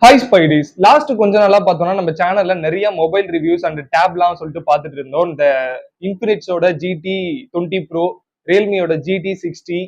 Hi ஸ்பைடிஸ். Last கொஞ்ச நாளா பார்த்தோம்னா நம்ம சேனல்ல நிறைய மொபைல் ரிவ்யூஸ் அண்ட் டேப்லாம் சொல்லிட்டு பார்த்துட்டு இருந்தோம். இந்த இன்ஃபினிக்ஸோட GT 20 ப்ரோ, ரியல்மியோட GT 60,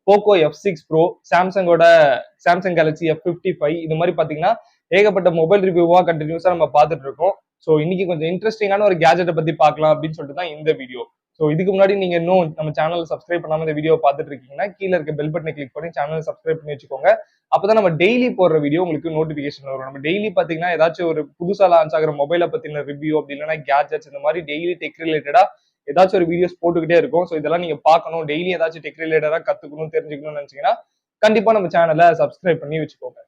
Poco F6 pro, Samsung Galaxy F55 இது மாதிரி பார்த்தீங்கன்னா ஏகப்பட்ட மொபைல் ரிவ்யூவா கண்டினியூஸா நம்ம பார்த்துட்டு இருக்கோம். ஸோ இன்னைக்கு கொஞ்சம் இன்ட்ரெஸ்டிங்கான ஒரு கேஜெட்டை பத்தி பார்க்கலாம் அப்படின்னு சொல்லிட்டு தான் இந்த வீடியோ. ஸோ இதுக்கு முன்னாடி நீங்க இன்னும் நம்ம சேனல் சப்ஸ்கிரைப் பண்ணாம இந்த வீடியோ பார்த்துட்டு இருக்கீங்கன்னா கீழே இருக்க பெல் பட்டனை கிளிக் பண்ணி சேனல் சப்ஸ்கிரைப் பண்ணி வச்சுக்கோங்க. அப்பதான் நம்ம டெய்லி போடுற வீடியோ உங்களுக்கு நோட்டிபிகேஷன் வரும். நம்ம டெய்லி பாத்தீங்கன்னா ஏதாச்சும் ஒரு புதுசா லான்ச் ஆகிற மொபைலை பத்தின ரிவ்யூ அப்படி இல்லைன்னா கேஜெட்ஸ் இந்த மாதிரி டெய்லி டெக் ரிலேட்டடா ஏதாச்சும் ஒரு வீடியோஸ் போட்டுக்கிட்டே இருக்கும். ஸோ இதெல்லாம் நீங்க பார்க்கணும், டெய்லி ஏதாச்சும் டெக் ரிலேட்டடா கத்துக்கணும், தெரிஞ்சுக்கணும்னு நினைச்சீங்கன்னா கண்டிப்பா நம்ம சேனலை சப்ஸ்கிரைப் பண்ணி வச்சுக்கோங்க.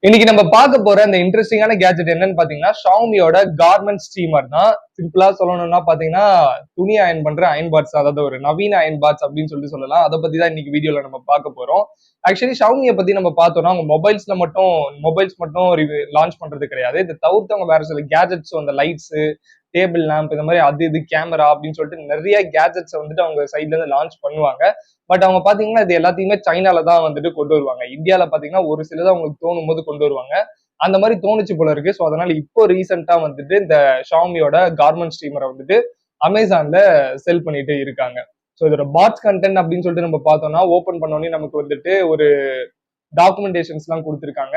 இன்னைக்கு நம்ம பார்க்க போற இந்த இன்ட்ரெஸ்டிங்கான கேஜெட் என்னன்னு பாத்தீங்கன்னா ஷாமியோட கார்மெண்ட் ஸ்டீமர் தான். சிம்பிளா சொல்லணும்னா பாத்தீங்கன்னா துணி அயன் பண்ற அயன் பாட்ஸ், அதாவது ஒரு நவீன அயன் பாட்ஸ் அப்படின்னு சொல்லலாம். அதை பத்தி தான் இன்னைக்கு வீடியோல நம்ம பார்க்க போறோம். ஆக்சுவலி ஷாமியை பத்தி நம்ம பார்த்தோம்னா அவங்க மொபைல்ஸ் மட்டும் லான்ச் பண்றது கிடையாது. இதை தவிர்த்து அவங்க வேற சில கேஜெட்ஸ், அந்த லைட்ஸ், டேபிள் லேம்ப், இந்த மாதிரி அது இது கேமரா அப்படின்னு சொல்லிட்டு நிறைய கேஜெட்ஸ் வந்துட்டு அவங்க சைட்ல இருந்து லான்ச் பண்ணுவாங்க. பட் அவங்க பாத்தீங்கன்னா இது எல்லாத்தையுமே சைனால தான் வந்துட்டு கொண்டு வருவாங்க. இந்தியால பாத்தீங்கன்னா ஒரு சிலதான் அவங்களுக்கு தோணும் போது கொண்டு வருவாங்க. அந்த மாதிரி தோணுச்சு போல இருக்கு. ஸோ அதனால இப்போ ரீசெண்டா வந்துட்டு இந்த ஷாமியோட கார்மெண்ட் ஸ்டீமரை வந்துட்டு அமேசான்ல செல் பண்ணிட்டு இருக்காங்க. ஸோ இதோட பாட்ஸ் கண்டென்ட் அப்படின்னு சொல்லிட்டு நம்ம பார்த்தோம்னா ஓபன் பண்ணோடனே நமக்கு வந்துட்டு ஒரு டாக்குமெண்டேஷன்ஸ் எல்லாம் கொடுத்துருக்காங்க.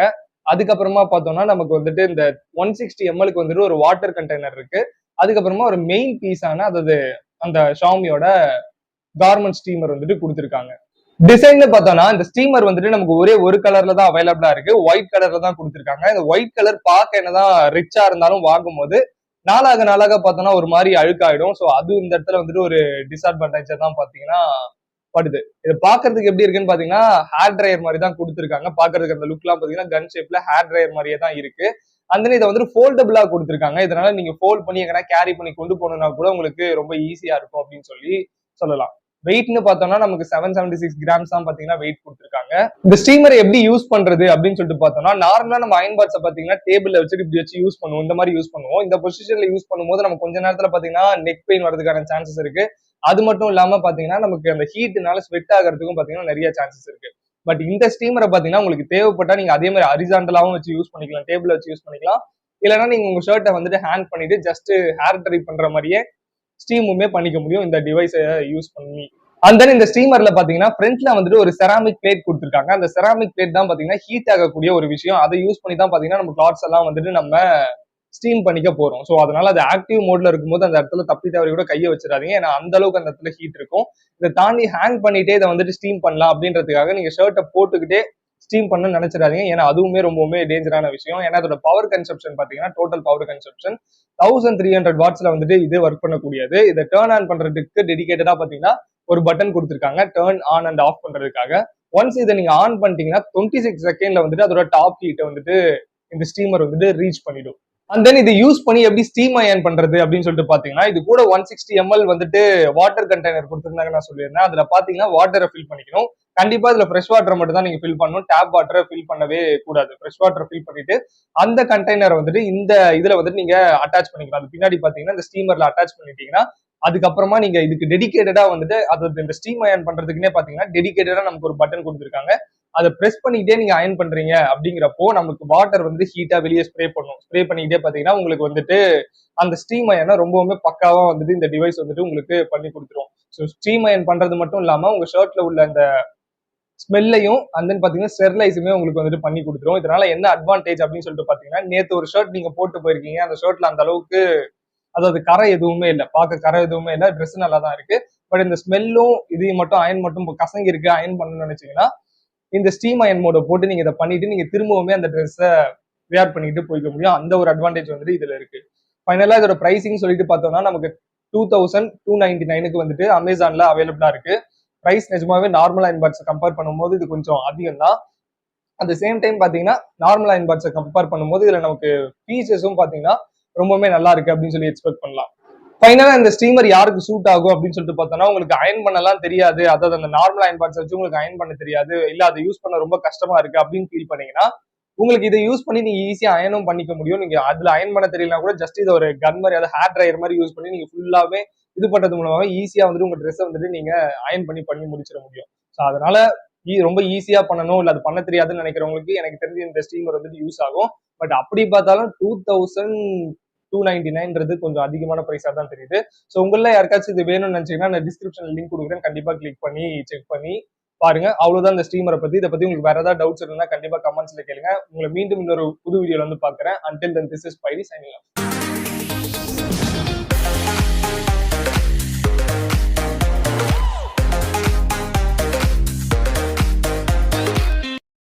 அதுக்கப்புறமா பார்த்தோம்னா நமக்கு வந்துட்டு இந்த 160 ml வந்துட்டு ஒரு வாட்டர் கண்டெய்னர் இருக்கு. அதுக்கப்புறமா ஒரு மெயின் பீஸான அதாவது அந்த ஷாமியோட கார்மெண்ட் ஸ்டீமர் வந்துட்டு கொடுத்துருக்காங்க. டிசைன்ல பார்த்தோம்னா இந்த ஸ்டீமர் வந்துட்டு நமக்கு ஒரே ஒரு கலர்ல தான் அவைலபிளா இருக்கு. ஒயிட் கலர்ல தான் கொடுத்துருக்காங்க. இந்த ஒயிட் கலர் பார்க்க என்னதான் ரிச்சா இருந்தாலும் வாங்கும்போது நாளாக பார்த்தோம்னா ஒரு மாதிரி அழுக்காயிடும். ஸோ அது இந்த இடத்துல வந்துட்டு ஒரு டிஸ்அட்வான்டேஜா தான் பாத்தீங்கன்னா படுது. இது பாக்குறதுக்கு எப்படி இருக்குன்னு பாத்தீங்கன்னா ஹேர் ட்ரையர் மாதிரி தான் கொடுத்துருக்காங்க. பாக்குறதுக்கு அந்த லுக் எல்லாம் பாத்தீங்கன்னா கன் ஷேப்ல ஹேர் ட்ரையர் மாதிரியே தான் இருக்கு. அந்த இதை வந்துட்டு ஃபோல்டபிளா கொடுத்துருக்காங்க. இதனால நீங்க ஃபோல்ட் பண்ணி எங்கன்னா கேரி பண்ணி கொண்டு போகணும்னா கூட உங்களுக்கு ரொம்ப ஈஸியா இருக்கும் அப்படின்னு சொல்லலாம். வெயிட்னு பார்த்தோம்னா நமக்கு 776 கிராம்ஸ் தான் பாத்தீங்கன்னா வெயிட் கொடுத்துருக்காங்க. இந்த ஸ்டீமரை எப்படி யூஸ் பண்றது அப்படின்னு சொல்லிட்டு பார்த்தோம்னா நார்மலா நம்ம அயன் பாட்ஸை பாத்தீங்கன்னா டேபிள்ல வச்சுட்டு இப்படி வச்சு யூஸ் பண்ணுவோம். இந்த மாதிரி யூஸ் பண்ணுவோம். இந்த பொசிஷன்ல யூஸ் பண்ணும்போது நம்ம கொஞ்ச நேரத்துல பாத்தீங்கன்னா நெக் பெயின் வரதுக்கான சான்சஸ் இருக்கு. அது மட்டும் இல்லாம பாத்தீங்கன்னா நமக்கு அந்த ஹீட்னால ஸ்வெட் ஆகிறதுக்கும் பாத்தீங்கன்னா நிறைய சான்சஸ் இருக்கு. பட் இந்த ஸ்டீமரை பாத்தீங்கன்னா உங்களுக்கு தேவைப்பட்டா நீங்க அதே மாதிரி ஹரிசாண்டலாவும் வச்சு யூஸ் பண்ணிக்கலாம், டேபிள் வச்சு யூஸ் பண்ணிக்கலாம். இல்லைன்னா நீங்க உங்க ஷர்ட்டை வந்துட்டு ஹேண்ட் பண்ணிட்டு ஜஸ்ட் ஹேர் ட்ரை பண்ற மாதிரியே ஸ்டீமுமே பண்ணிக்க முடியும் இந்த டிவைஸை யூஸ் பண்ணி. அண்ட் தென் இந்த ஸ்டீமர்ல பாத்தீங்கன்னா ஃப்ரண்ட்ல வந்துட்டு ஒரு செராமிக் பிளேட் கொடுத்துருக்காங்க. அந்த செராமிக் பிளேட் தான் பாத்தீங்கன்னா ஹீட் ஆகக்கூடிய ஒரு விஷயம். அதை யூஸ் பண்ணி தான் பாத்தீங்கன்னா நம்ம கிளாத்ஸ் எல்லாம் வந்துட்டு நம்ம ஸ்டீம் பண்ணிக்க போறோம். ஸோ அதனால அது ஆக்டிவ் மோட்ல இருக்கும்போது அந்த இடத்துல தப்பி தவறி கூட கையை வச்சிடாதீங்க. ஏன்னா அந்த அளவுக்கு அந்த இடத்துல ஹீட் இருக்கும். இதை தாண்டி ஹேங் பண்ணிட்டே இதை வந்துட்டு ஸ்டீம் பண்ணலாம் அப்படின்றதுக்காக நீங்க ஷர்ட்டை போட்டுக்கிட்டே ஸ்டீம் பண்ணணும்னு நினைச்சிடாதீங்க. ஏன்னா அதுவுமே ரொம்பவுமே டேஞ்சரான விஷயம். ஏன்னா அதோட பவர் கன்சப்ஷன் பாத்தீங்கன்னா டோட்டல் பவர் கன்சப்ஷன் 1300 வாட்ஸ்ல வந்துட்டு இது ஒர்க் பண்ணக்கூடியது. இதை டர்ன் ஆன் பண்றதுக்கு டெடிகேட்டடா பாத்தீங்கன்னா ஒரு பட்டன் கொடுத்துருக்காங்க டர்ன் ஆன் அண்ட் ஆஃப் பண்றதுக்காக. ஒன்ஸ் இதை நீங்க ஆன் பண்ணிட்டீங்கன்னா 26 செகண்ட்ல வந்துட்டு அதோட டாப் ஹீட்டை வந்துட்டு இந்த ஸ்டீமர் வந்துட்டு ரீச் பண்ணிடும். அண்ட் தென் இது யூஸ் பண்ணி எப்படி ஸ்டீம் அயன் பண்றது அப்படின்னு சொல்லிட்டு பாத்தீங்கன்னா இது கூட 160 ml வந்துட்டு வாட்டர் கண்டெய்னர் கொடுத்துருந்தாங்க நான் சொல்லியிருந்தேன். அதுல பாத்தீங்கன்னா வாட்டரை ஃபில் பண்ணிக்கணும். கண்டிப்பா இதுல ஃப்ரெஷ் வாட்டரை மட்டும் தான் நீங்க ஃபில் பண்ணணும். டேப் வாட்டரை ஃபில் பண்ணவே கூடாது. ஃப்ரெஷ் வாட்டரை ஃபில் பண்ணிட்டு அந்த கண்டெய்னரை வந்துட்டு இந்த இதுல வந்துட்டு நீங்க அட்டாச் பண்ணிக்கலாம். அது பின்னாடி பாத்தீங்கன்னா இந்த ஸ்டீமர்ல அட்டாச் பண்ணிட்டீங்கன்னா அதுக்கப்புறமா நீங்க இதுக்கு டெடிகேட்டடா வந்துட்டு அதாவது இந்த ஸ்டீம் அயன் பண்றதுக்குன்னே பாத்தீங்கன்னா டெடிகேட்டடா நமக்கு ஒரு பட்டன் கொடுத்துருக்காங்க. அதை பிரஸ் பண்ணிக்கிட்டே நீங்க அயன் பண்றீங்க அப்படிங்கிறப்போ நமக்கு வாட்டர் வந்து ஹீட்டா வெளியே ஸ்ப்ரே பண்ணும். ஸ்ப்ரே பண்ணிக்கிட்டே பாத்தீங்கன்னா உங்களுக்கு வந்துட்டு அந்த ஸ்டீம் அயனை ரொம்பவுமே பக்காவா வந்துட்டு இந்த டிவைஸ் வந்துட்டு உங்களுக்கு பண்ணி கொடுத்துரும். ஸோ ஸ்டீம் அயன் பண்றது மட்டும் இல்லாம உங்க ஷர்ட்ல உள்ள அந்த ஸ்மெல்லையும் அண்ட் தென் பாத்தீங்கன்னா ஸ்டெர்லைஸுமே உங்களுக்கு வந்துட்டு பண்ணி கொடுத்துரும். இதனால என்ன அட்வான்டேஜ் அப்படின்னு சொல்லிட்டு பாத்தீங்கன்னா, நேத்து ஒரு ஷர்ட் நீங்க போட்டு போயிருக்கீங்க, அந்த ஷர்ட்ல அந்த அளவுக்கு அதாவது கரை எதுவுமே இல்ல, பார்க்க கரை எதுவுமே இல்ல, ட்ரெஸ் நல்லா தான் இருக்கு. பட் இந்த ஸ்மெல்லும் இதையும் மட்டும் அயன் மட்டும் கசங்கி இருக்கு, அயன் பண்ணணும்னு நினைச்சீங்கன்னா இந்த ஸ்டீம் அயன் மோட போட்டு நீங்க இதை பண்ணிட்டு நீங்க திரும்பவுமே அந்த ட்ரெஸ்ஸை வேர் பண்ணிட்டு போய்க்க முடியும். அந்த ஒரு அட்வான்டேஜ் வந்துட்டு இதுல இருக்கு. ஃபைனலா இதோட பிரைசிங் சொல்லிட்டு பார்த்தோம்னா நமக்கு 2299க்கு வந்துட்டு அமேசான்ல அவைலபிளா இருக்கு. பிரைஸ் நிஜமாவே நார்மல் அயன் பாட்ஸ் கம்பேர் பண்ணும்போது இது கொஞ்சம் அதிகம் தான். அட் சேம் டைம் பாத்தீங்கன்னா நார்மல் அயன் பாட்ஸை கம்பேர் பண்ணும்போது இதுல நமக்கு ஃபீச்சர்ஸும் பாத்தீங்கன்னா ரொம்பவே நல்லா இருக்கு அப்படின்னு சொல்லி எக்ஸ்பெக்ட் பண்ணலாம். ஃபைனலா இந்த ஸ்டீமர் யாருக்கு சூட் ஆகும் அப்படின்னு சொல்லிட்டு பார்த்தோம்னா, உங்களுக்கு அயன் பண்ணலாம் தெரியாது, அதாவது அந்த நார்மல் அயன் பாட்ஸ் வச்சு உங்களுக்கு அயன் பண்ண தெரியாது, இல்ல அதை யூஸ் பண்ண ரொம்ப கஷ்டமா இருக்கு அப்படின்னு ஃபீல் பண்ணீங்கன்னா, உங்களுக்கு இதை யூஸ் பண்ணி நீங்க ஈஸியா அயனும் பண்ணிக்க முடியும். நீங்க அதுல அயன் பண்ண தெரியலனா கூட ஜஸ்ட் இதை ஒரு கன் மாதிரி, அதாவது ஹேர் ட்ரையர் மாதிரி யூஸ் பண்ணி நீங்க ஃபுல்லாவே இது பண்றது மூலமாக ஈஸியா வந்துட்டு உங்க ட்ரெஸ்ஸை வந்துட்டு நீங்க அயன் பண்ணி முடிச்சிட முடியும். ஸோ அதனால ரொம்ப ஈஸியா பண்ணணும், இல்ல அது பண்ண தெரியாதுன்னு நினைக்கிறவங்களுக்கு எனக்கு தெரிஞ்சு இந்த ஸ்டீமர் வந்துட்டு யூஸ் ஆகும். பட் அப்படி பார்த்தாலும் 2299 கொஞ்சம் அதிகமான பிரைஸா தான் தெரியுது. ஸோ உங்கள யாருக்காச்சும் இது வேணும்னு நினைச்சீங்கன்னா நான் டிஸ்கிரிப்ஷன்ல லிங்க் கொடுக்குறேன், கண்டிப்பா கிளிக் பண்ணி செக் பண்ணி பாருங்க. அவ்வளவுதான் இந்த ஸ்டீமரை பத்தி. இதை பத்தி உங்களுக்கு வேற ஏதாவது டவுட்ஸ் இருந்தா கண்டிப்பா கமெண்ட்ஸ்ல கேளுங்க. உங்களை மீண்டும் இன்னொரு புது வீடியோல வந்து பாக்குறேன். Until then, this is Spidey signing off.